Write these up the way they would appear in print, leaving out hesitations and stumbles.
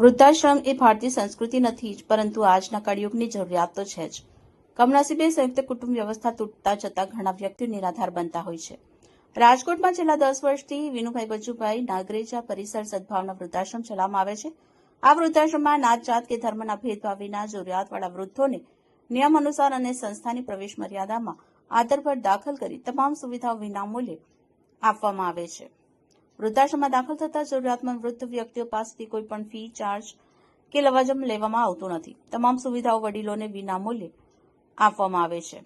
વૃદ્ધાશ્રમ એ ભારતીય સંસ્કૃતિ નથી જ, પરંતુ આજના કળિયુગની જરૂરિયાત તો છે જ. કમનસીબે સંયુક્ત કુટુંબ વ્યવસ્થા તૂટતા જતા ઘણા વ્યક્તિઓ નિરાધાર બનતા હોય છે. રાજકોટમાં છેલ્લા 10 વર્ષથી વિનુભાઈ બચુભાઈ નાગરેજા પરિસર સદભાવના વૃદ્ધાશ્રમ ચલાવવામાં આવે છે. આ વૃદ્ધાશ્રમમાં નાત જાત કે ધર્મના ભેદભાવ વિના જરૂરિયાતવાળા વૃદ્ધોને નિયમ અનુસાર અને સંસ્થાની પ્રવેશ મર્યાદામાં આધારભર દાખલ કરી તમામ સુવિધાઓ વિનામૂલ્યે આપવામાં આવે છે. વૃદ્ધાશ્રમમાં દાખલ થતા જરૂરિયાતમંદ વૃદ્ધ વ્યક્તિઓ પાસેથી કોઈ પણ ફી, ચાર્જ કે લવાજમ લેવામાં આવતું નથી. તમામ સુવિધાઓ વડીલોને વિનામૂલ્યે આપવામાં આવે છે.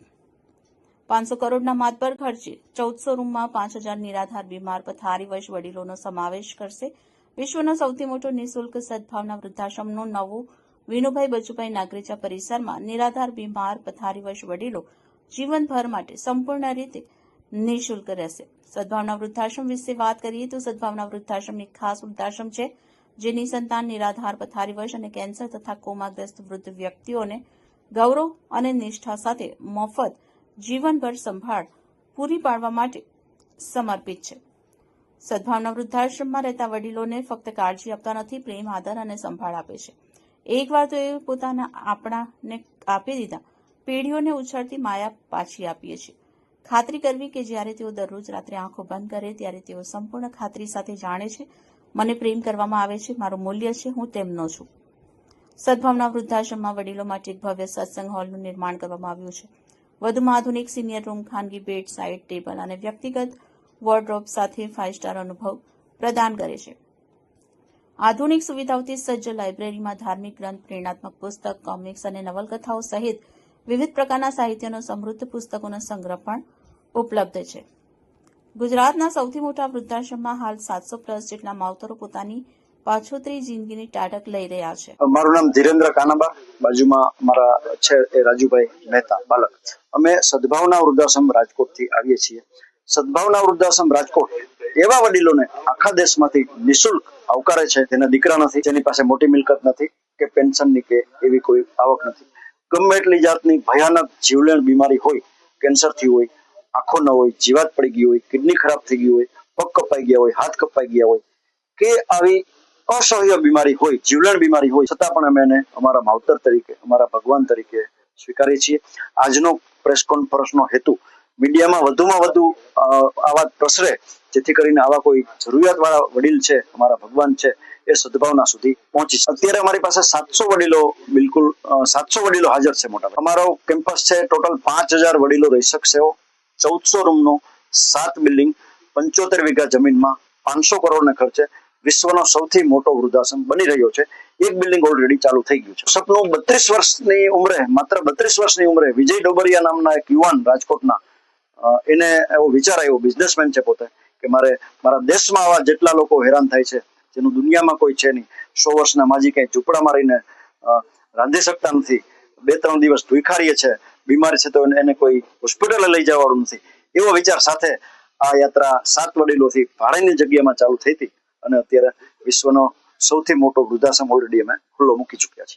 500 કરોડના માતબર ખર્ચે 1400 રૂમમાં 5000 નિરાધાર, બીમાર, પથારીવશ વડીલોનો સમાવેશ કરશે. વિશ્વનો સૌથી મોટો નિઃશુલ્ક સદભાવના વૃદ્ધાશ્રમનું નવું વિનુભાઈ બચુભાઈ નાગરેજા પરિસરમાં નિરાધાર, બીમાર, પથારીવશ વડીલો જીવનભર માટે સંપૂર્ણ રીતે નિઃશુલ્ક રહેશે. સદભાવના વૃદ્ધાશ્રમ વિશે વાત કરીએ તો સદભાવના વૃદ્ધાશ્રમ એક ખાસ વૃદ્ધાશ્રમ છે જે નિસંતાન, નિરાધાર, પથારીવશ અને કેન્સર તથા કોમાગ્રસ્ત વૃદ્ધ વ્યક્તિઓને ગૌરવ અને નિષ્ઠા સાથે મફત જીવનભર સંભાળ પૂરી પાડવા માટે સમર્પિત છે. સદભાવના વૃદ્ધાશ્રમમાં રહેતા વડીલોને ફક્ત કાળજી આપતા નથી, પ્રેમ, આદર અને સંભાળ આપે છે. એકવાર તો એ પોતાના આપણાને આપી દીધા પેઢીઓને ઉછળતી માયા પાછી આપીએ છીએ. ખાતરી કરવી કે જ્યારે તેઓ દરરોજ રાત્રે આંખો બંધ કરે ત્યારે તેઓ સંપૂર્ણ ખાતરી સાથે જાણે છે, મને પ્રેમ કરવામાં આવે છે, મારું મૂલ્ય છે, હું તેમનો છું. સદભાવના વૃદ્ધાશ્રમમાં વડીલો માટે એક ભવ્ય સત્સંગ હોલનું નિર્માણ કરવામાં આવ્યું છે. વધુમાં આધુનિક સિનિયર રૂમ, ખાનગી બેડ, સાઇડ ટેબલ અને વ્યક્તિગત વોર્ડરોબ સાથે 5 સ્ટાર અનુભવ પ્રદાન કરે છે. આધુનિક સુવિધાઓથી સજ્જ લાઇબ્રેરીમાં ધાર્મિક ગ્રંથ, પ્રેરણાત્મક પુસ્તક, કોમિક્સ અને નવલકથાઓ સહિત વિવિધ પ્રકારના સાહિત્યનો સમૃદ્ધ પુસ્તકોનો સંગ્રહ પણ ઉપલબ્ધ છે. ગુજરાતના સૌથી મોટા વૃદ્ધાશ્રમમાં હાલ 700+ જેટલા માવતરો પોતાની પાછોતરી જિંદગીની ટાઢક લઈ રહ્યા છે. મારું નામ ધીરેન્દ્ર કાનાબા, બાજુમાં મારા છે એ રાજુભાઈ મહેતા બાલક. અમે સદભાવના વૃદ્ધાશ્રમ રાજકોટથી આવીએ છીએ. સદભાવના વૃદ્ધાશ્રમ રાજકોટ એવા વડીલોને આખા દેશમાંથી નિઃશુલ્ક આવકારે છે જેના દીકરા નથી, જેની પાસે મોટી મિલકત નથી કે પેન્શનની કે એવી કોઈ આવક નથી. ગમે એટલી જાતની ભયાનક જીવલેણ બીમારી હોય, કેન્સરથી હોય, આંખો ન હોય, જીવાત પડી ગઈ હોય, કિડની ખરાબ થઈ ગઈ હોય, પગ કપાઈ ગયા હોય, હાથ કપાઈ ગયા હોય કે આવી અસહ્ય બીમારી હોય, જીવલેણ બીમારી હોય, છતાં પણ અમે એને અમારા માવતર તરીકે, અમારા ભગવાન તરીકે સ્વીકારીએ છીએ. આજનો પ્રેસ કોન્ફરન્સનો હેતુ મીડિયામાં વધુમાં વધુ આ વાત પ્રસરે, જેથી કરીને આવા કોઈ જરૂરિયાતવાળા વડીલ છે, અમારા ભગવાન છે, એ સદભાવના સુધી પહોંચી. અત્યારે અમારી પાસે 700 વડીલો, બિલકુલ 700 વડીલો હાજર છે. મોટા અમારો કેમ્પસ છે, ટોટલ 5000 વડીલો રહી શકશે. 1400 રૂમનો 7 બિલ્ડિંગ, 75 વીઘા જમીનમાં 500 કરોડના ખર્ચે વિશ્વનો સૌથી મોટો વૃદ્ધાશ્રમ બની રહ્યો છે. એક બિલ્ડિંગ ઓલરેડી ચાલુ થઈ ગયું છે. સપનું 32 વર્ષની ઉંમરે, માત્ર 32 વર્ષની ઉંમરે વિજય ડોબરિયા નામના એક યુવાન રાજકોટના, એને એવો વિચાર આવ્યો, બિઝનેસમેન છે પોતે, કે મારે મારા દેશમાં આવા જેટલા લોકો હેરાન થાય છે, જેનું દુનિયામાં કોઈ છે નહીં, 100 વર્ષના માજી કંઈ ઝૂંપડામાં રહીને રાંધી શકતા નથી, 2-3 દિવસ ભૂખારીએ છે, બીમાર છે તો એને કોઈ હોસ્પિટલે લઈ જવાનું નથી, એવો વિચાર સાથે આ યાત્રા 7 વડીલોથી ભાડેની જગ્યામાં ચાલુ થઈ હતી અને અત્યારે વિશ્વનો સૌથી મોટો વૃદ્ધાશ્રમ ઓલરેડી અમે ખુલ્લો મૂકી ચૂક્યા છીએ.